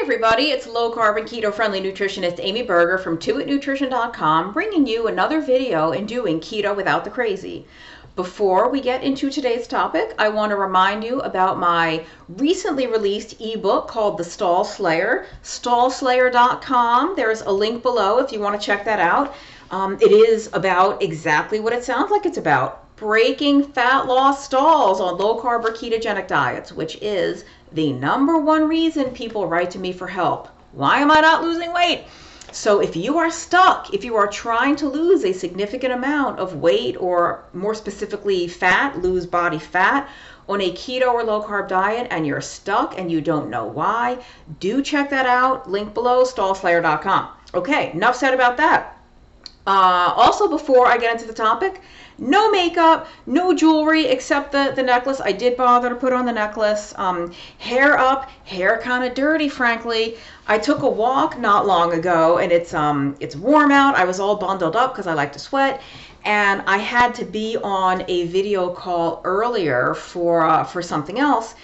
everybody, it's low-carb and keto-friendly nutritionist Amy Berger from toitnutrition.com bringing you another video and doing keto without the crazy. Before we get into today's topic, I want to remind you about my recently released ebook called The Stall Slayer, stallslayer.com. There's a link below if you want to check that out. It is about exactly what it sounds like it's about, breaking fat loss stalls on low-carb or ketogenic diets, which is the #1 reason people write to me for help. Why am I not losing weight? So if you are stuck, if you are trying to lose a significant amount of weight, or more specifically fat, lose body fat on a keto or low carb diet, and you're stuck and you don't know why, do check that out. Link below, stallslayer.com. Okay, enough said about that. Also, before I get into the topic, no makeup, no jewelry except the necklace. I did bother to put on the necklace. Hair up, hair kind of dirty, frankly. I took a walk not long ago, and it's warm out. I was all bundled up because I like to sweat, and I had to be on a video call earlier for something else.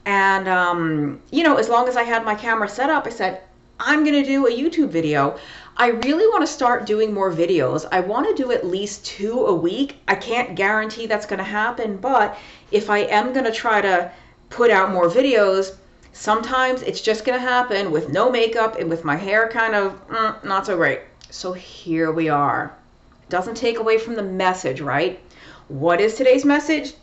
And you know, as long as I had my camera set up, I said, I'm gonna do a YouTube video. I really want to start doing more videos. I want to do at least 2 a week. I can't guarantee that's going to happen, but if I am going to try to put out more videos, sometimes it's just going to happen with no makeup and with my hair kind of not so great. So here we are. Doesn't take away from the message, right? What is today's message?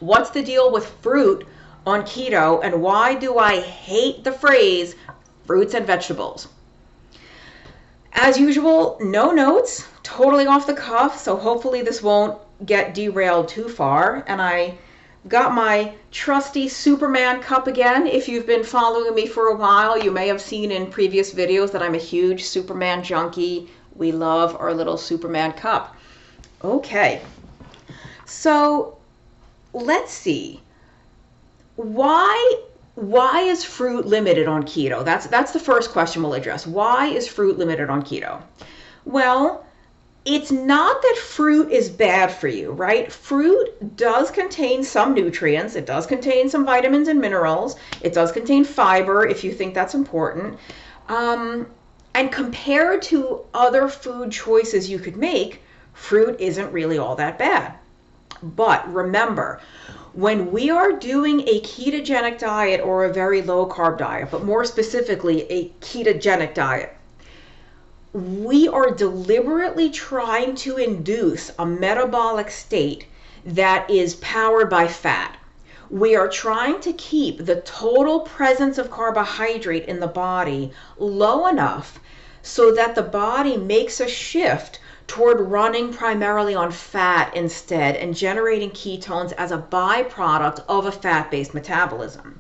What's the deal with fruit on keto, and why do I hate the phrase fruits and vegetables? As usual, no notes, totally off the cuff, so hopefully this won't get derailed too far. And I got my trusty Superman cup again. If you've been following me for a while, you may have seen in previous videos that I'm a huge Superman junkie. We love our little Superman cup. Okay, so let's see. Why is fruit limited on keto? That's the first question we'll address. Why is fruit limited on keto? Well, it's not that fruit is bad for you, right? Fruit does contain some nutrients. It does contain some vitamins and minerals. It does contain fiber, if you think that's important. And compared to other food choices you could make, fruit isn't really all that bad. But remember, when we are doing a ketogenic diet or a very low carb diet, but more specifically a ketogenic diet, we are deliberately trying to induce a metabolic state that is powered by fat. We are trying to keep the total presence of carbohydrate in the body low enough so that the body makes a shift toward running primarily on fat instead and generating ketones as a byproduct of a fat-based metabolism.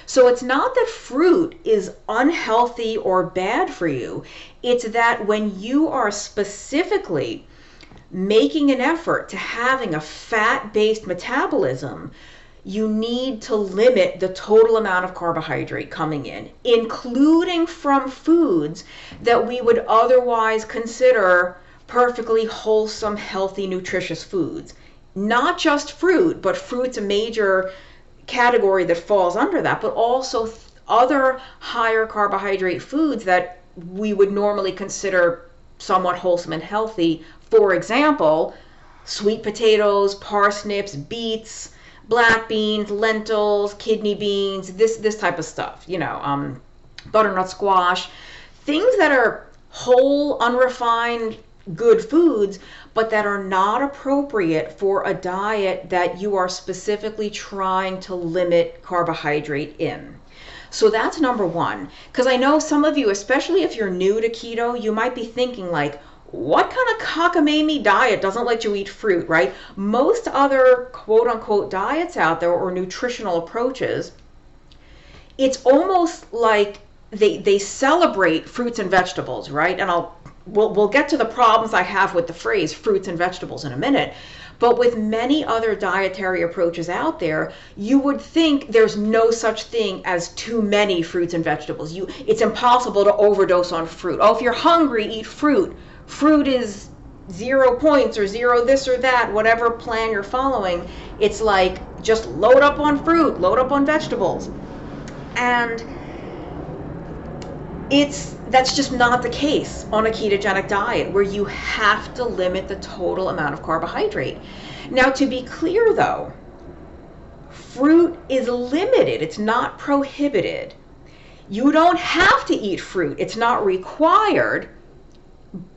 So it's not that fruit is unhealthy or bad for you. It's that when you are specifically making an effort to having a fat-based metabolism, you need to limit the total amount of carbohydrate coming in, including from foods that we would otherwise consider perfectly wholesome, healthy, nutritious foods. Not just fruit, but fruit's a major category that falls under that, but also other higher carbohydrate foods that we would normally consider somewhat wholesome and healthy. For example, sweet potatoes, parsnips, beets, black beans, lentils, kidney beans, this type of stuff, you know, butternut squash, things that are whole, unrefined, good foods, but that are not appropriate for a diet that you are specifically trying to limit carbohydrate in. So that's #1. Because I know some of you, especially if you're new to keto, you might be thinking like, what kind of cockamamie diet doesn't let you eat fruit, right? Most other quote unquote diets out there or nutritional approaches, it's almost like they celebrate fruits and vegetables, right? And we'll get to the problems I have with the phrase fruits and vegetables in a minute. But with many other dietary approaches out there, you would think there's no such thing as too many fruits and vegetables. It's impossible to overdose on fruit. Oh, if you're hungry, eat fruit. Fruit is 0 points or 0 this or that, whatever plan you're following. It's like, just load up on fruit, load up on vegetables. And That's just not the case on a ketogenic diet, where you have to limit the total amount of carbohydrate. Now, to be clear though, fruit is limited, it's not prohibited. You don't have to eat fruit, it's not required,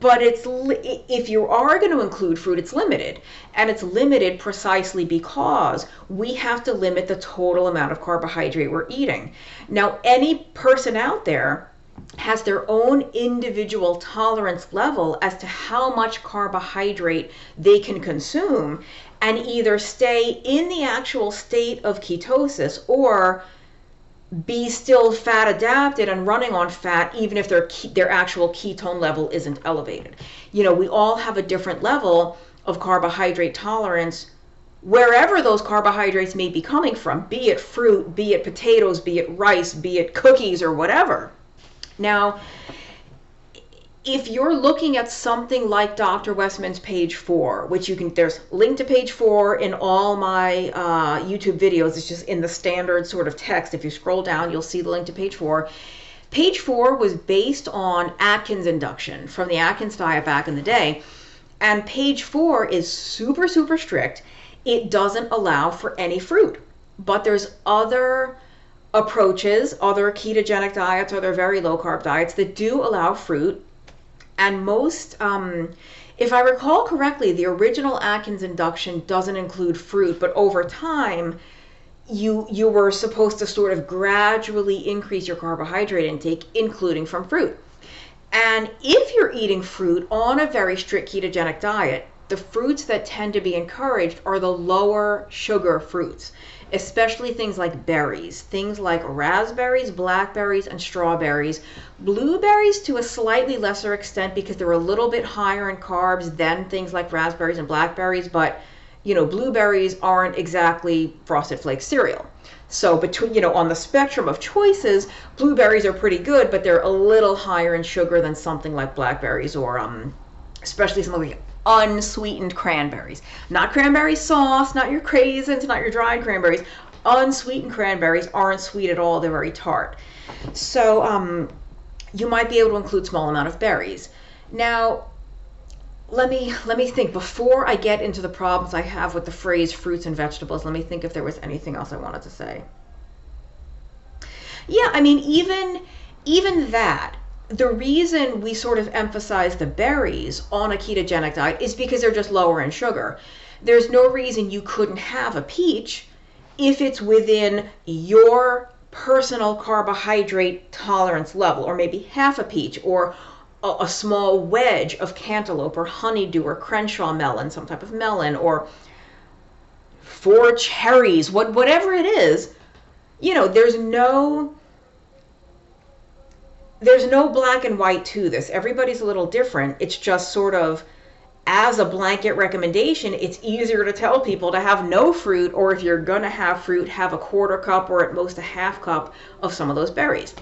but if you are going to include fruit, it's limited. And it's limited precisely because we have to limit the total amount of carbohydrate we're eating. Now, any person out there has their own individual tolerance level as to how much carbohydrate they can consume and either stay in the actual state of ketosis or be still fat adapted and running on fat, even if their actual ketone level isn't elevated. You know, we all have a different level of carbohydrate tolerance wherever those carbohydrates may be coming from, be it fruit, be it potatoes, be it rice, be it cookies or whatever. Now, if you're looking at something like Dr. Westman's page 4, which there's link to page 4 in all my YouTube videos. It's just in the standard sort of text. If you scroll down, you'll see the link to page 4. Page 4 was based on Atkins induction from the Atkins diet back in the day. And page 4 is super, super strict. It doesn't allow for any fruit. But there's other approaches, other ketogenic diets, other very low carb diets that do allow fruit. And most, if I recall correctly, the original Atkins induction doesn't include fruit, but over time, you were supposed to sort of gradually increase your carbohydrate intake, including from fruit. And if you're eating fruit on a very strict ketogenic diet, the fruits that tend to be encouraged are the lower sugar fruits, especially things like berries, things like raspberries, blackberries, and strawberries. Blueberries to a slightly lesser extent because they're a little bit higher in carbs than things like raspberries and blackberries, but you know, blueberries aren't exactly Frosted Flakes cereal. So between, you know, on the spectrum of choices, blueberries are pretty good, but they're a little higher in sugar than something like blackberries or especially something like unsweetened cranberries. Not cranberry sauce, not your craisins, not your dried cranberries. Unsweetened cranberries aren't sweet at all, they're very tart. So you might be able to include small amount of berries. Now, let me think. Before I get into the problems I have with the phrase fruits and vegetables, let me think if there was anything else I wanted to say. Yeah, I mean, even that, the reason we sort of emphasize the berries on a ketogenic diet is because they're just lower in sugar. There's no reason you couldn't have a peach if it's within your personal carbohydrate tolerance level, or maybe half a peach, or a small wedge of cantaloupe, or honeydew, or Crenshaw melon, some type of melon, or 4 cherries, whatever it is. You know, there's no black and white to this. Everybody's a little different. It's just sort of, as a blanket recommendation, it's easier to tell people to have no fruit, or if you're going to have fruit, have a 1/4 cup or at most a 1/2 cup of some of those berries.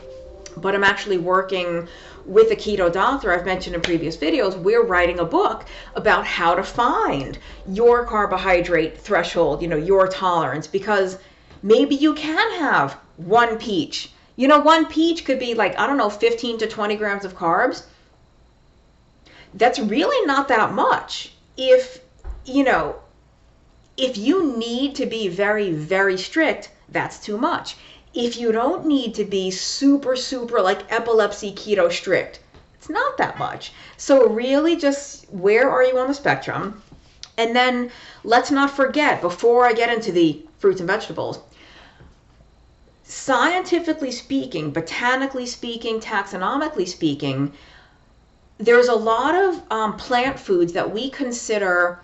But I'm actually working with a keto doctor I've mentioned in previous videos. We're writing a book about how to find your carbohydrate threshold, you know, your tolerance, because maybe you can have 1 peach. You know, 1 peach could be like, I don't know, 15 to 20 grams of carbs. That's really not that much. If you need to be very, very strict, that's too much. If you don't need to be super, super like epilepsy keto strict, it's not that much. So really just, where are you on the spectrum? And then let's not forget, before I get into the fruits and vegetables, scientifically speaking, botanically speaking, taxonomically speaking, there's a lot of plant foods that we consider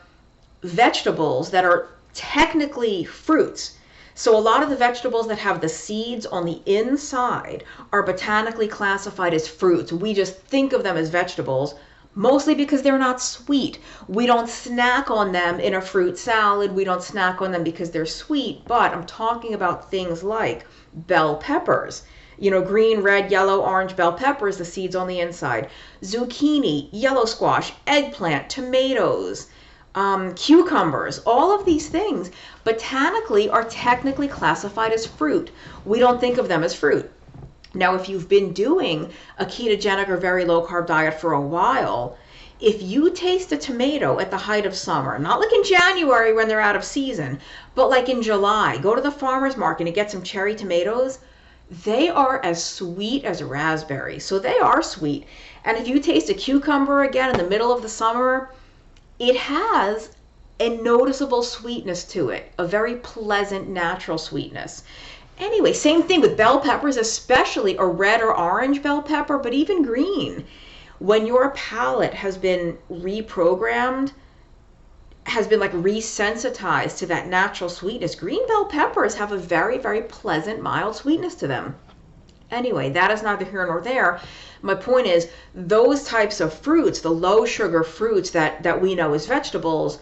vegetables that are technically fruits. So a lot of the vegetables that have the seeds on the inside are botanically classified as fruits. We just think of them as vegetables, mostly because they're not sweet. We don't snack on them in a fruit salad. We don't snack on them because they're sweet. But I'm talking about things like bell peppers. You know, green, red, yellow, orange bell peppers, the seeds on the inside. Zucchini, yellow squash, eggplant, tomatoes, cucumbers, all of these things botanically are technically classified as fruit. We don't think of them as fruit. Now, if you've been doing a ketogenic or very low carb diet for a while, if you taste a tomato at the height of summer, not like in January when they're out of season, but like in July, go to the farmer's market and get some cherry tomatoes. They are as sweet as raspberries. So they are sweet. And if you taste a cucumber again in the middle of the summer, it has a noticeable sweetness to it, a very pleasant, natural sweetness. Anyway, same thing with bell peppers, especially a red or orange bell pepper, but even green. When your palate has been reprogrammed, has been like resensitized to that natural sweetness, green bell peppers have a very, very pleasant, mild sweetness to them. Anyway, that is neither here nor there. My point is, those types of fruits, the low sugar fruits that we know as vegetables,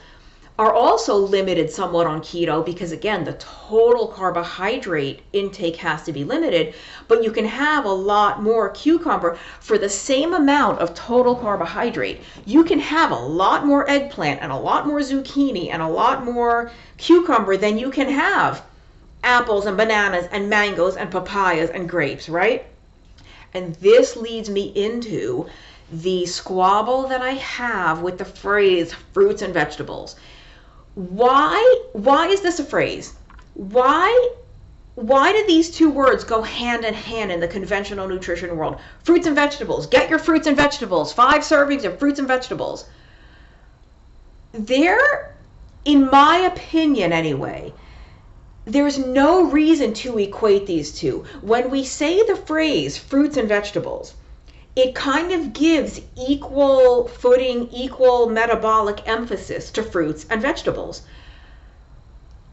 are also limited somewhat on keto because, again, the total carbohydrate intake has to be limited, but you can have a lot more cucumber for the same amount of total carbohydrate. You can have a lot more eggplant and a lot more zucchini and a lot more cucumber than you can have apples and bananas and mangoes and papayas and grapes, right? And this leads me into the squabble that I have with the phrase fruits and vegetables. Why is this a phrase? Why do these two words go hand in hand in the conventional nutrition world? Fruits and vegetables. Get your fruits and vegetables. 5 servings of fruits and vegetables. There, in my opinion anyway, there's no reason to equate these two. When we say the phrase fruits and vegetables, it kind of gives equal footing, equal metabolic emphasis to fruits and vegetables,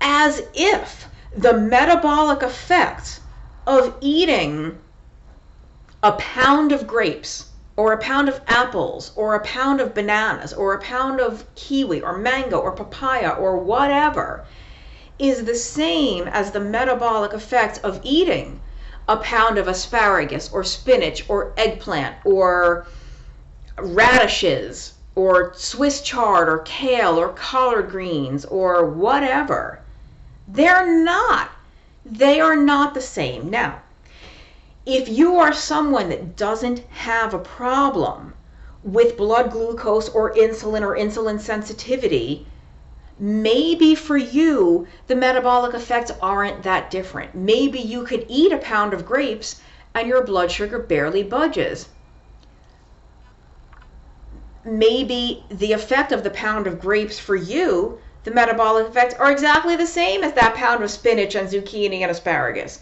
as if the metabolic effects of eating a pound of grapes or a pound of apples or a pound of bananas or a pound of kiwi or mango or papaya or whatever is the same as the metabolic effects of eating a pound of asparagus or spinach or eggplant or radishes or Swiss chard or kale or collard greens or whatever. They're not. They are not the same. Now, if you are someone that doesn't have a problem with blood glucose or insulin sensitivity, maybe for you, the metabolic effects aren't that different. Maybe you could eat a pound of grapes and your blood sugar barely budges. Maybe the effect of the pound of grapes for you, the metabolic effects are exactly the same as that pound of spinach and zucchini and asparagus.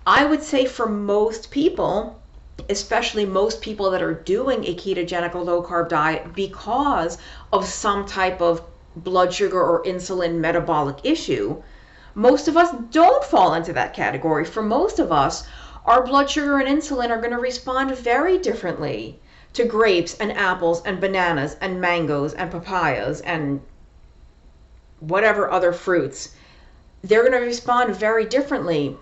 I would say for most people, especially most people that are doing a ketogenic or low carb diet because of some type of blood sugar or insulin metabolic issue, most of us don't fall into that category. For most of us, our blood sugar and insulin are going to respond very differently to grapes and apples and bananas and mangoes and papayas and whatever other fruits. They're going to respond very differently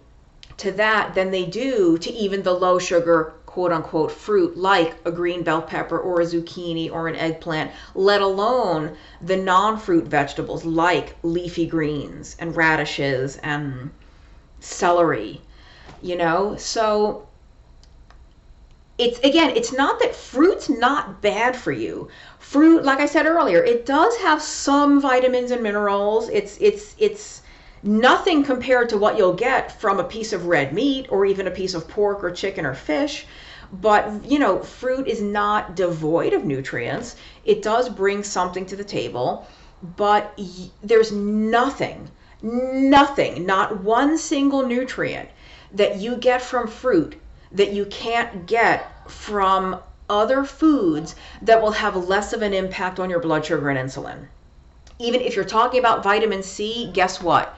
to that than they do to even the low sugar quote unquote fruit like a green bell pepper or a zucchini or an eggplant, let alone the non-fruit vegetables like leafy greens and radishes and celery, So it's not that fruit's not bad for you. Fruit, like I said earlier, it does have some vitamins and minerals. It's nothing compared to what you'll get from a piece of red meat or even a piece of pork or chicken or fish. But, fruit is not devoid of nutrients. It does bring something to the table, but there's nothing, not one single nutrient that you get from fruit that you can't get from other foods that will have less of an impact on your blood sugar and insulin. Even if you're talking about vitamin C, guess what?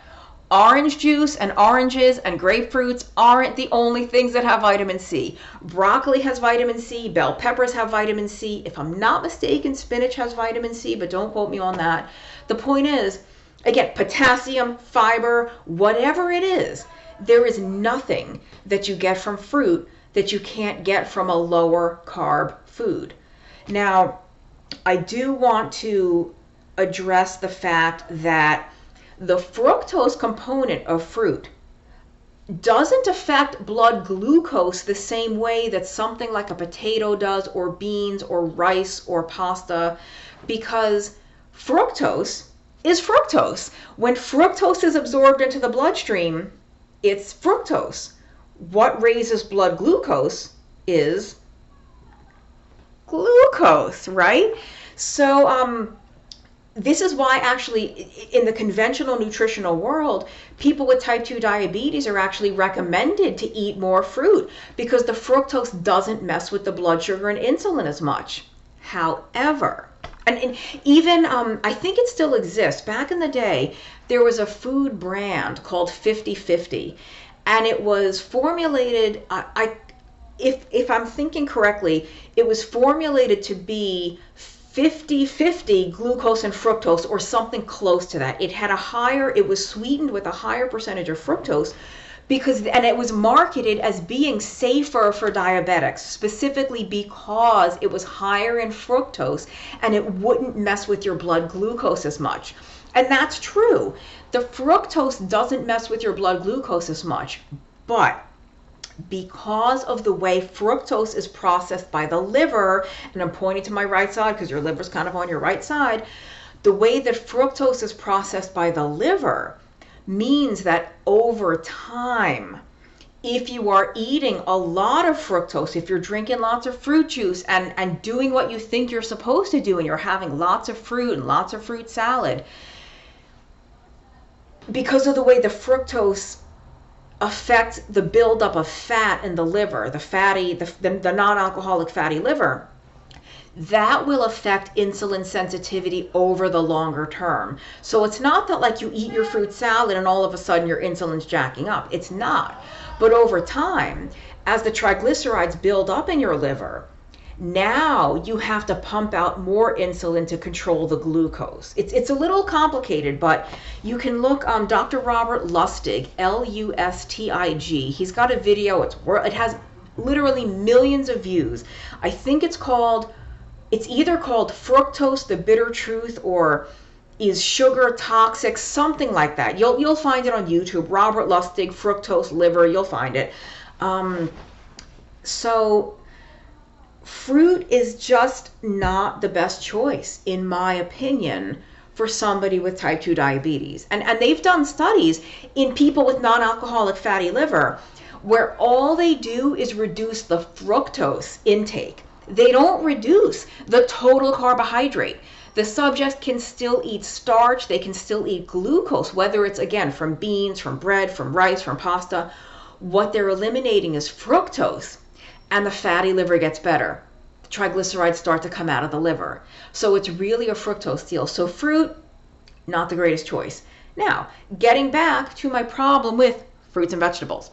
Orange juice and oranges and grapefruits aren't the only things that have vitamin C. Broccoli has vitamin C, bell peppers have vitamin C. If I'm not mistaken, spinach has vitamin C, but don't quote me on that. The point is, again, potassium, fiber, whatever it is, there is nothing that you get from fruit that you can't get from a lower carb food. Now, I do want to address the fact that the fructose component of fruit doesn't affect blood glucose the same way that something like a potato does, or beans, or rice, or pasta, because fructose is fructose. When fructose is absorbed into the bloodstream, it's fructose. What raises blood glucose is glucose, right? So this is why actually in the conventional nutritional world, people with type 2 diabetes are actually recommended to eat more fruit, because the fructose doesn't mess with the blood sugar and insulin as much. However, and even, I think it still exists, back in the day, there was a food brand called 50/50, and it was formulated, if I'm thinking correctly, it was formulated to be 50/50 glucose and fructose, or something close to that. It was sweetened with a higher percentage of fructose, and it was marketed as being safer for diabetics, specifically because it was higher in fructose and it wouldn't mess with your blood glucose as much. And that's true. The fructose doesn't mess with your blood glucose as much, but because of the way fructose is processed by the liver, and I'm pointing to my right side because your liver's kind of on your right side, the way that fructose is processed by the liver means that over time, if you are eating a lot of fructose, if you're drinking lots of fruit juice and doing what you think you're supposed to do, and you're having lots of fruit and lots of fruit salad, because of the way the fructose affects the buildup of fat in the liver, the non-alcoholic fatty liver, that will affect insulin sensitivity over the longer term. So it's not that like you eat your fruit salad and all of a sudden your insulin's jacking up. It's not. But over time, as the triglycerides build up in your liver, now you have to pump out more insulin to control the glucose. It's a little complicated, but you can look Dr. Robert Lustig, Lustig. He's got a video. It has literally millions of views. I think it's either called Fructose, the Bitter Truth, or Is Sugar Toxic, something like that. You'll find it on YouTube. Robert Lustig, fructose, liver, you'll find it. So fruit is just not the best choice, in my opinion, for somebody with type 2 diabetes. And they've done studies in people with non-alcoholic fatty liver where all they do is reduce the fructose intake. They don't reduce the total carbohydrate. The subject can still eat starch, they can still eat glucose, whether it's, again, from beans, from bread, from rice, from pasta. What they're eliminating is fructose, and the fatty liver gets better. The triglycerides start to come out of the liver. So it's really a fructose deal. So fruit, not the greatest choice. Now, getting back to my problem with fruits and vegetables.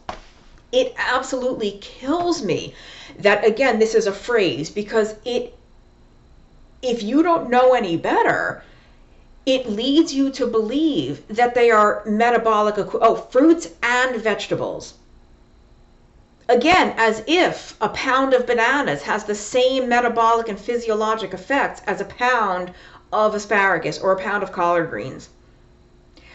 It absolutely kills me that, again, this is a phrase, because if you don't know any better, it leads you to believe that they are metabolic, fruits and vegetables. Again, as if a pound of bananas has the same metabolic and physiologic effects as a pound of asparagus or a pound of collard greens.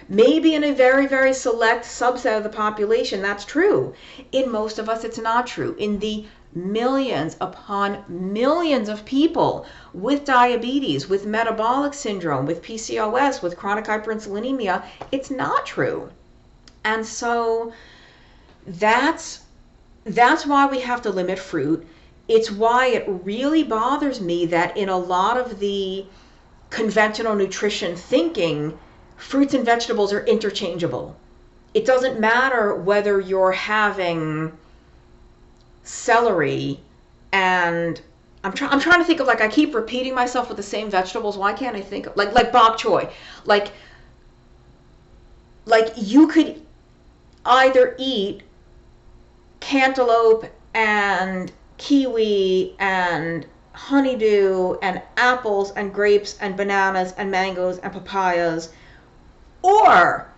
Maybe in a very, very select subset of the population, that's true. In most of us, it's not true. In the millions upon millions of people with diabetes, with metabolic syndrome, with PCOS, with chronic hyperinsulinemia, it's not true. And so that's why we have to limit fruit. It's why it really bothers me that in a lot of the conventional nutrition thinking, fruits and vegetables are interchangeable. It doesn't matter whether you're having celery and I'm trying to think of, like, I keep repeating myself with the same vegetables. Why can't I think of like bok choy? Like you could either eat cantaloupe and kiwi and honeydew and apples and grapes and bananas and mangoes and papayas, or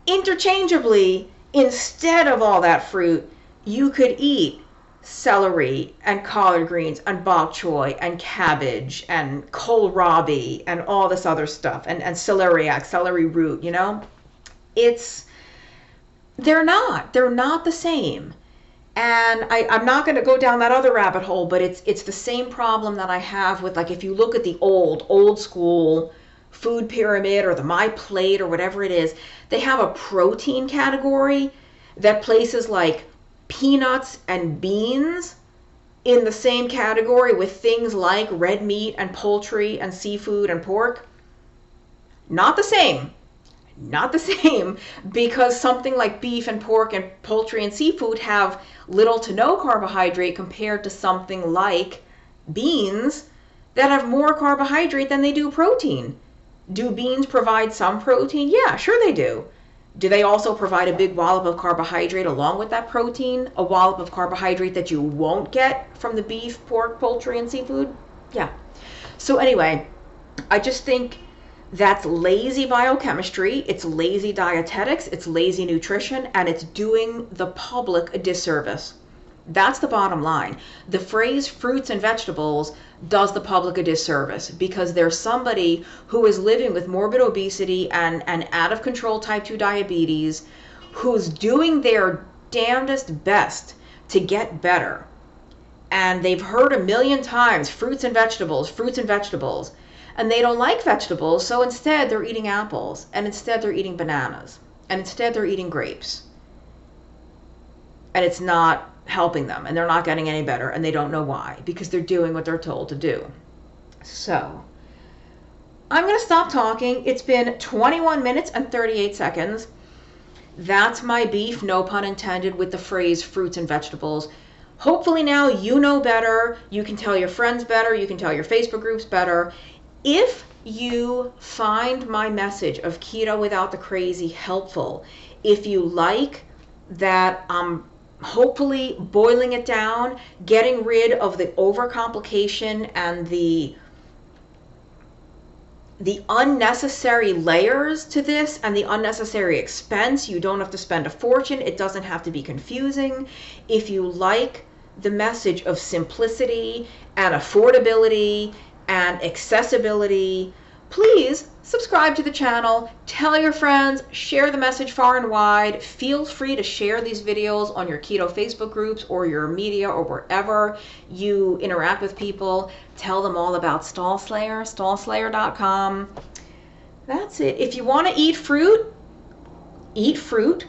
interchangeably, instead of all that fruit, you could eat celery and collard greens and bok choy and cabbage and kohlrabi and all this other stuff, and celeriac, celery root, you know? It's They're not. They're not the same. And I'm not going to go down that other rabbit hole, but it's the same problem that I have with, like, if you look at the old school food pyramid or the MyPlate or whatever it is, they have a protein category that places like peanuts and beans in the same category with things like red meat and poultry and seafood and pork. Not the same. Not the same, because something like beef and pork and poultry and seafood have little to no carbohydrate compared to something like beans that have more carbohydrate than they do protein. Do beans provide some protein? Yeah, sure they do. Do they also provide a big wallop of carbohydrate along with that protein? A wallop of carbohydrate that you won't get from the beef, pork, poultry, and seafood? Yeah. So anyway, I just think that's lazy biochemistry, it's lazy dietetics, it's lazy nutrition, and it's doing the public a disservice. That's the bottom line. The phrase fruits and vegetables does the public a disservice because there's somebody who is living with morbid obesity and out of control type 2 diabetes who's doing their damnedest best to get better. And they've heard a million times, fruits and vegetables, and they don't like vegetables, so instead they're eating apples, and instead they're eating bananas, and instead they're eating grapes. And it's not helping them, and they're not getting any better, and they don't know why, because they're doing what they're told to do. So, I'm going to stop talking. It's been 21 minutes and 38 seconds. That's my beef, no pun intended, with the phrase fruits and vegetables. Hopefully now you know better, you can tell your friends better, you can tell your Facebook groups better. If you find my message of keto without the crazy helpful, if you like that I'm hopefully boiling it down, getting rid of the overcomplication and the unnecessary layers to this and the unnecessary expense, you don't have to spend a fortune, it doesn't have to be confusing. If you like the message of simplicity and affordability and accessibility, please subscribe to the channel, tell your friends, share the message far and wide. Feel free to share these videos on your keto Facebook groups or your media or wherever you interact with people. Tell them all about Stallslayer, stallslayer.com. That's it. If you want to eat fruit,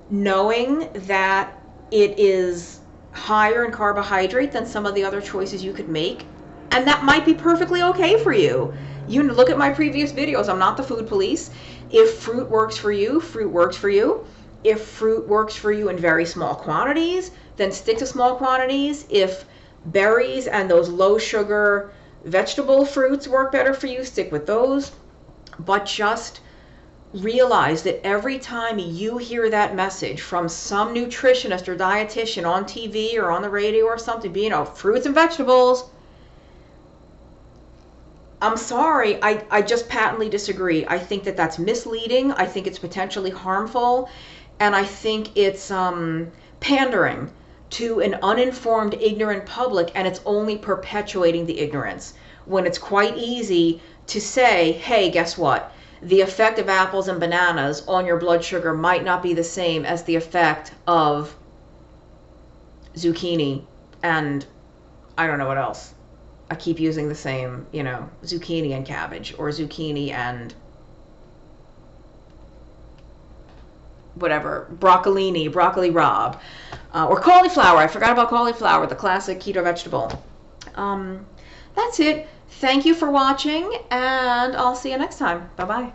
knowing that it is higher in carbohydrate than some of the other choices you could make. And that might be perfectly okay for you. You look at my previous videos. I'm not the food police. If fruit works for you, fruit works for you. If fruit works for you in very small quantities, then stick to small quantities. If berries and those low sugar vegetable fruits work better for you, stick with those. But just realize that every time you hear that message from some nutritionist or dietitian on TV or on the radio or something, fruits and vegetables, I'm sorry, I just patently disagree. I think that that's misleading. I think it's potentially harmful. And I think it's pandering to an uninformed, ignorant public, and it's only perpetuating the ignorance. When it's quite easy to say, hey, guess what? The effect of apples and bananas on your blood sugar might not be the same as the effect of zucchini and I don't know what else. I keep using the same, zucchini and cabbage, or zucchini and whatever, broccoli rabe, or cauliflower. I forgot about cauliflower, the classic keto vegetable. That's it. Thank you for watching, and I'll see you next time. Bye-bye.